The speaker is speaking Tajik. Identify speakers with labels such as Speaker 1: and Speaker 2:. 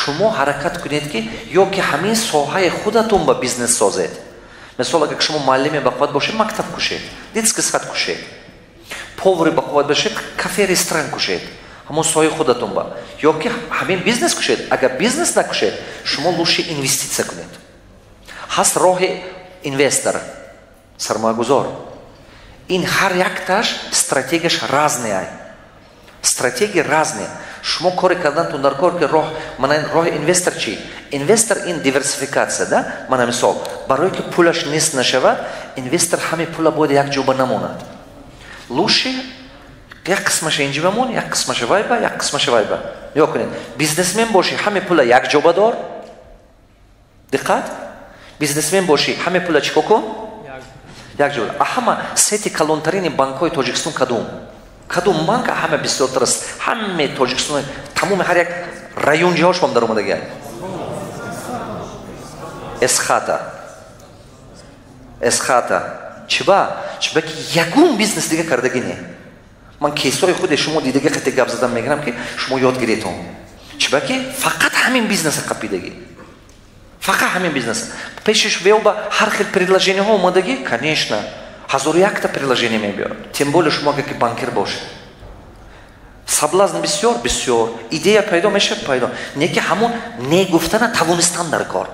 Speaker 1: шумо ҳаракат кунед ки ё ки ҳамин соҳаи худатон ба бизнес созед. Мисол агар шумо муаллими бақувват бошед, мактаб кушед, детский сад кушед. Повари бақувват бошед, кафе ресторан кушед. ҳамон соҳаи худатон ба. ё ки ҳамин бизнес кушед. Агар бизнес накушед, шумо лучше инвестиция кунед. ҳаст роҳи инвестор, сармоягузор. Ин ҳар якташ стратегияш разная. Стратегия разная. Шумо кори кардантон дар кор ки роҳи инвестор чи? Инвестор ин диверсификация, да? Мана мисол, барои ки пулаш нест нашавад, инвестор ҳами пула бояд як ҷоба намонад. Лучше як қисмаша инҷа бамон, як қисмаша вайба, як қисмаша вайба. Нигоҳ кунед. Бизнесмен боши, ҳами пула як ҷоба дор. Диққат. Бизнесмен боши, ҳами пула чӣ кун? Як ҷоба. Ҳама сети калонтарини банкҳои Тоҷикистон кадом? Кадом банк ҳама бисёртар аст. Ҳамаи Тоҷикистон, тамоми ҳар як район ҷоҳашон дар омадаги. Эсхата. Чиба ки ягон бизнес дига кардаги не. Ман кейсҳои худи шумо дидаги қати гап задан мегирам ки шумо ёд гиритон. Чиба ки фақат ҳамин бизнеса қапидаги. Фақат ҳамин бизнеса. Пешиш веоба ҳар хел предложениҳо омадаги, конечно. 1001 приложение мебиёд. Тем более шумо агар ки банкир бошед. Саблазн бисёр. Идея пайдо мешавад, пайдо. Не ки ҳамон не гуфтана тавонистан дар кор.